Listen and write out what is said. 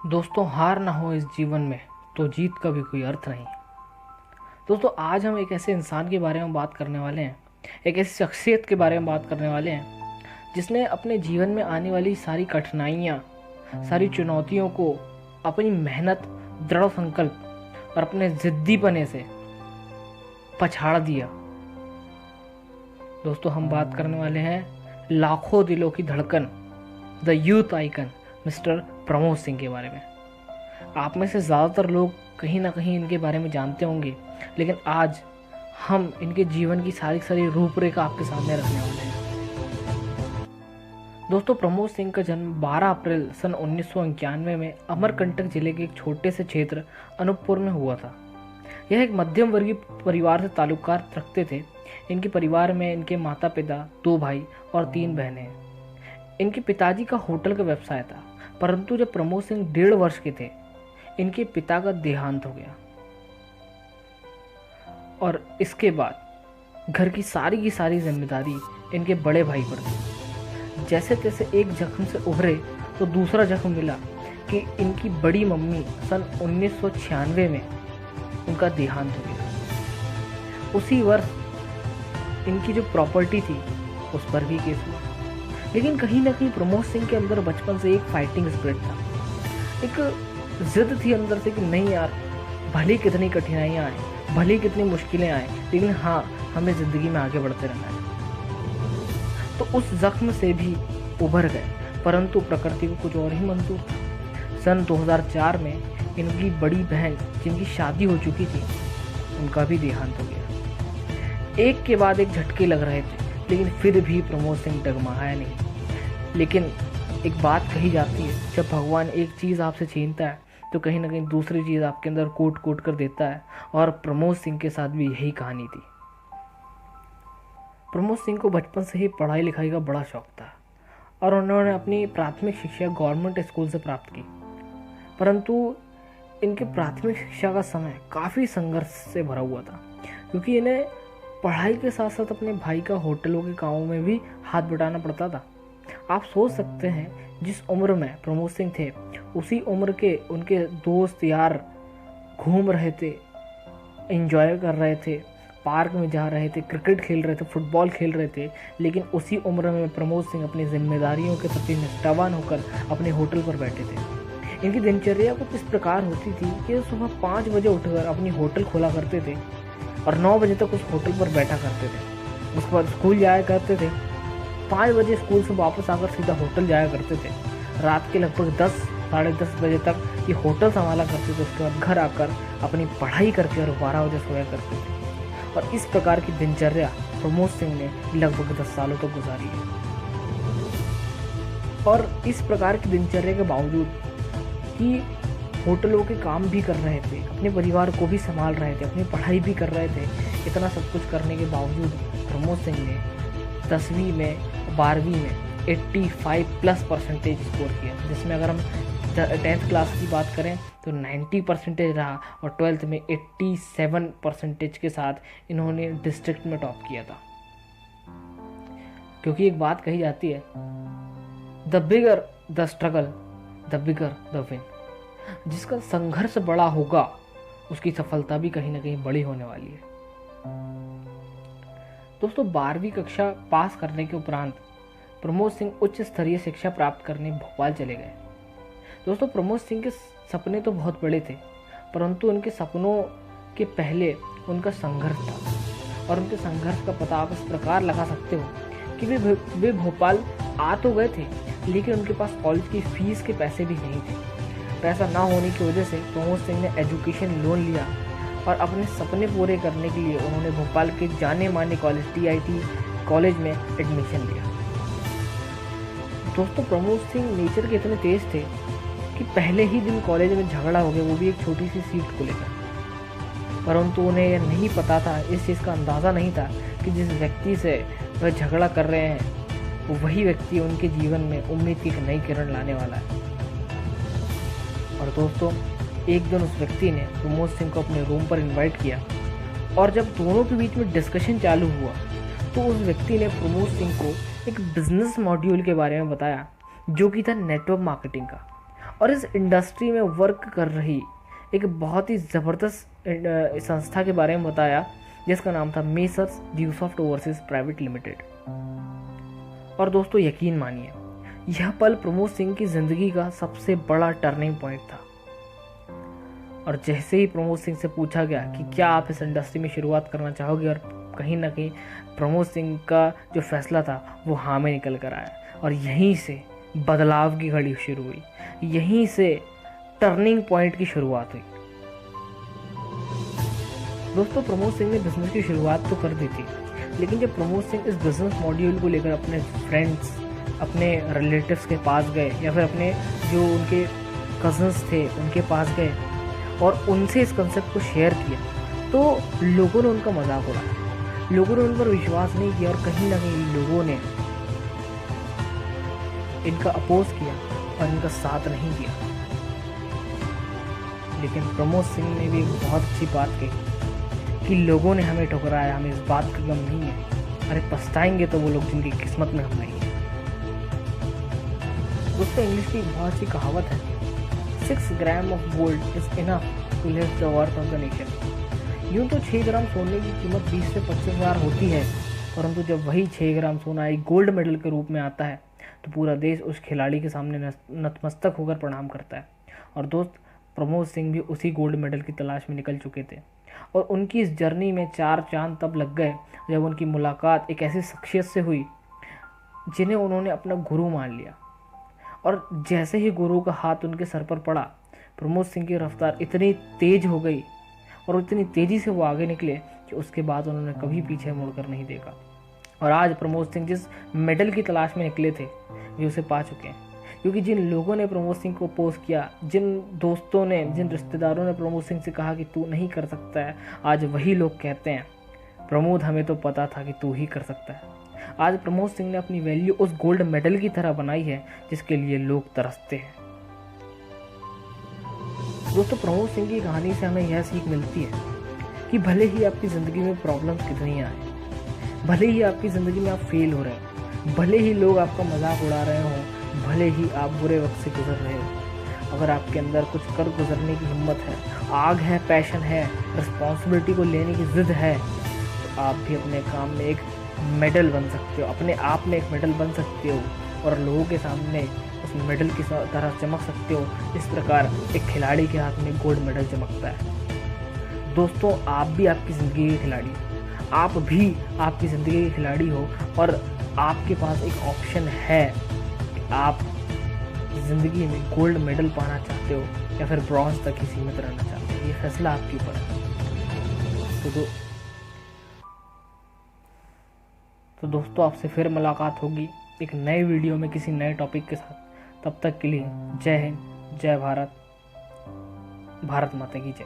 दोस्तों, हार ना हो इस जीवन में तो जीत का भी कोई अर्थ नहीं। दोस्तों, आज हम एक ऐसे इंसान के बारे में बात करने वाले हैं, एक ऐसी शख्सियत के बारे में बात करने वाले हैं जिसने अपने जीवन में आने वाली सारी कठिनाइयाँ, सारी चुनौतियों को अपनी मेहनत, दृढ़ संकल्प और अपने ज़िद्दीपने से पछाड़ दिया। दोस्तों, हम बात करने वाले हैं लाखों दिलों की धड़कन, the youth icon mister Pramod Singh के बारे में। आप में से ज़्यादातर लोग कहीं ना कहीं इनके बारे में जानते होंगे, लेकिन आज हम इनके जीवन की सारी रूपरेखा आपके सामने रखने वाले हैं। दोस्तों, प्रमोद सिंह का जन्म 12 अप्रैल सन 1991 में अमरकंटक जिले के एक छोटे से क्षेत्र अनूपपुर में हुआ था। यह एक मध्यम वर्गीय परिवार से ताल्लुकात रखते थे। इनके परिवार में इनके माता पिता, 2 भाई और 3 बहनें हैं। इनके पिताजी का होटल का व्यवसाय था, परंतु जब प्रमोद सिंह 1.5 वर्ष के थे, इनके पिता का देहांत हो गया और इसके बाद घर की सारी जिम्मेदारी इनके बड़े भाई पर थी। जैसे तैसे एक जख्म से उभरे तो दूसरा जख्म मिला कि इनकी बड़ी मम्मी सन 1996 में उनका देहांत हो गया। उसी वर्ष इनकी जो प्रॉपर्टी थी उस पर भी केस हुआ। लेकिन कहीं ना कहीं प्रमोद सिंह के अंदर बचपन से एक फाइटिंग स्पिरिट था, एक जिद थी अंदर से कि नहीं यार, भले कितनी कठिनाइयाँ आए, भले कितनी मुश्किलें आए, लेकिन हाँ, हमें ज़िंदगी में आगे बढ़ते रहना है। तो उस जख्म से भी उभर गए, परंतु प्रकृति को कुछ और ही मंजूर था। सन 2004 में इनकी बड़ी बहन, जिनकी शादी हो चुकी थी, उनका भी देहांत हो गया। एक के बाद एक झटके लग रहे थे, लेकिन फिर भी प्रमोद सिंह डगमगाया नहीं। लेकिन एक बात कही जाती है, जब भगवान एक चीज़ आपसे छीनता है तो कहीं ना कहीं दूसरी चीज़ आपके अंदर कोट कर देता है, और प्रमोद सिंह के साथ भी यही कहानी थी। प्रमोद सिंह को बचपन से ही पढ़ाई लिखाई का बड़ा शौक था और उन्होंने अपनी प्राथमिक शिक्षा गवर्नमेंट स्कूल से प्राप्त की। परंतु इनके प्राथमिक शिक्षा का समय काफ़ी संघर्ष से भरा हुआ था, क्योंकि इन्हें पढ़ाई के साथ साथ अपने भाई का होटलों के कामों में भी हाथ बटाना पड़ता था। आप सोच सकते हैं, जिस उम्र में प्रमोद सिंह थे, उसी उम्र के उनके दोस्त यार घूम रहे थे, एंजॉय कर रहे थे, पार्क में जा रहे थे, क्रिकेट खेल रहे थे, फुटबॉल खेल रहे थे, लेकिन उसी उम्र में प्रमोद सिंह अपनी जिम्मेदारियों के प्रति निष्ठावान होकर अपने होटल पर बैठे थे। इनकी दिनचर्या कुछ इस प्रकार होती थी कि सुबह 5 बजे उठकर अपनी होटल खोला करते थे और 9 बजे तक उस होटल पर बैठा करते थे। उसके बाद स्कूल जाया करते थे, 5 बजे स्कूल से वापस आकर सीधा होटल जाया करते थे। रात के लगभग 10 साढ़े 10 बजे तक ये होटल संभाला करते थे। उसके बाद घर आकर अपनी पढ़ाई करके और 12 बजे सोया करते थे। और इस प्रकार की दिनचर्या प्रमोद सिंह ने लगभग 10 सालों तक गुजारी है। और इस प्रकार की दिनचर्या के बावजूद कि होटलों के काम भी कर रहे थे, अपने परिवार को भी संभाल रहे थे, अपनी पढ़ाई भी कर रहे थे, इतना सब कुछ करने के बावजूद प्रमोद सिंह ने 10वीं में 12वीं में 85+ % स्कोर किया, जिसमें अगर हम 10th क्लास की बात करें तो 90% रहा, और 12th में 87% के साथ इन्होंने डिस्ट्रिक्ट में टॉप किया था। क्योंकि एक बात कही जाती है, the bigger the struggle the bigger the win. जिसका संघर्ष बड़ा होगा उसकी सफलता भी कहीं ना कहीं बड़ी होने वाली है। दोस्तों, 12वीं कक्षा पास करने के उपरांत प्रमोद सिंह उच्च स्तरीय शिक्षा प्राप्त करने भोपाल चले गए। दोस्तों, प्रमोद सिंह के सपने तो बहुत बड़े थे, परंतु उनके सपनों के पहले उनका संघर्ष था। और उनके संघर्ष का पता आप इस प्रकार लगा सकते हो कि वे भोपाल आ तो गए थे, लेकिन उनके पास कॉलेज की फीस के पैसे भी नहीं थे। पैसा ना होने की वजह से प्रमोद सिंह ने एजुकेशन लोन लिया और अपने सपने पूरे करने के लिए उन्होंने भोपाल के जाने माने कॉलेज TIT कॉलेज में एडमिशन लिया। दोस्तों, प्रमोद सिंह नेचर के इतने तेज थे कि पहले ही दिन कॉलेज में झगड़ा हो गया, वो भी एक छोटी सी सीट को लेकर। परंतु उन्हें यह नहीं पता था, इस चीज़ का अंदाज़ा नहीं था कि जिस व्यक्ति से वह झगड़ा कर रहे हैं, वो वही व्यक्ति उनके जीवन में उम्मीद की एक नई किरण लाने वाला है। और दोस्तों, एक दिन उस व्यक्ति ने प्रमोद सिंह को अपने रूम पर इनवाइट किया, और जब दोनों के बीच में डिस्कशन चालू हुआ तो उस व्यक्ति ने प्रमोद सिंह को एक बिजनेस मॉड्यूल के बारे में बताया, जो कि था नेटवर्क मार्केटिंग का। और इस इंडस्ट्री में वर्क कर रही एक बहुत ही ज़बरदस्त संस्था के बारे में बताया जिसका नाम था मेसर्स ड्यूसॉफ्ट ओवरसीज प्राइवेट लिमिटेड। और दोस्तों यकीन मानिए, यह पल प्रमोद सिंह की ज़िंदगी का सबसे बड़ा टर्निंग पॉइंट था। और जैसे ही प्रमोद सिंह से पूछा गया कि क्या आप इस इंडस्ट्री में शुरुआत करना चाहोगे, और कहीं ना कहीं प्रमोद सिंह का जो फैसला था वो हाँ में निकल कर आया। और यहीं से बदलाव की घड़ी शुरू हुई, यहीं से टर्निंग पॉइंट की शुरुआत हुई। दोस्तों प्रमोद सिंह ने बिजनेस की शुरुआत तो कर दी थी, लेकिन जब प्रमोद सिंह इस बिजनेस मॉड्यूल को लेकर अपने फ्रेंड्स, अपने रिलेटिव्स के पास गए या फिर अपने जो उनके कजन्स थे उनके पास गए और उनसे इस कंसेप्ट को शेयर किया, तो लोगों ने उनका मजाक उड़ाया, लोगों ने उन पर विश्वास नहीं किया और कहीं ना कहीं लोगों ने इनका अपोज किया और इनका साथ नहीं दिया। लेकिन प्रमोद सिंह ने भी एक बहुत अच्छी बात कही कि लोगों ने हमें ठुकराया, हमें इस बात का गम नहीं है, अरे पछताएंगे तो वो लोग जिनकी किस्मत में हम नहीं है। दोस्तों इंग्लिश की बहुत अच्छी कहावत है, 6 gram of gold is enough to lift the worth of the nation. यूँ तो 6 ग्राम सोने की कीमत 20 से 25 हज़ार होती है, परंतु जब वही 6 ग्राम सोना एक गोल्ड मेडल के रूप में आता है तो पूरा देश उस खिलाड़ी के सामने नतमस्तक होकर प्रणाम करता है। और दोस्त प्रमोद सिंह भी उसी गोल्ड मेडल की तलाश में निकल चुके थे और उनकी इस जर्नी में 4 चांद तब लग गए जब उनकी मुलाकात एक ऐसी शख्सियत से हुई जिन्हें उन्होंने अपना गुरु मान लिया। और जैसे ही गुरु का हाथ उनके सर पर पड़ा, प्रमोद सिंह की रफ्तार इतनी तेज हो गई और इतनी तेजी से वो आगे निकले कि उसके बाद उन्होंने कभी पीछे मुड़कर नहीं देखा। और आज प्रमोद सिंह जिस मेडल की तलाश में निकले थे वे उसे पा चुके हैं, क्योंकि जिन लोगों ने प्रमोद सिंह को अपोज किया, जिन दोस्तों ने, जिन रिश्तेदारों ने प्रमोद सिंह से कहा कि तू नहीं कर सकता है, आज वही लोग कहते हैं प्रमोद हमें तो पता था कि तू ही कर सकता है। आज प्रमोद सिंह ने अपनी वैल्यू उस गोल्ड मेडल की तरह बनाई है जिसके लिए लोग तरसते हैं। दोस्तों प्रमोद सिंह की कहानी से हमें यह सीख मिलती है कि भले ही आपकी ज़िंदगी में प्रॉब्लम्स कितनी आए, भले ही आपकी ज़िंदगी में आप फेल हो रहे हैं, भले ही लोग आपका मजाक उड़ा रहे हों, भले ही आप बुरे वक्त से गुजर रहे हो, अगर आपके अंदर कुछ कर गुजरने की हिम्मत है, आग है, पैशन है, रिस्पॉन्सिबिलिटी को लेने की जिद है, तो आप भी अपने काम में एक मेडल बन सकते हो, अपने आप में एक मेडल बन सकते हो और लोगों के सामने उस मेडल की तरह चमक सकते हो जिस प्रकार एक खिलाड़ी के हाथ में गोल्ड मेडल चमकता है। दोस्तों आप भी आपकी ज़िंदगी के खिलाड़ी हो, आप भी आपकी ज़िंदगी के खिलाड़ी हो और आपके पास एक ऑप्शन है कि आप ज़िंदगी में गोल्ड मेडल पाना चाहते हो या फिर ब्रॉन्ज तक ही सीमित रहना चाहते हो, ये फैसला आपके ऊपर है। तो दोस्तों आपसे फिर मुलाकात होगी एक नए वीडियो में किसी नए टॉपिक के साथ। तब तक के लिए जय हिंद, जय भारत, भारत माता की जय।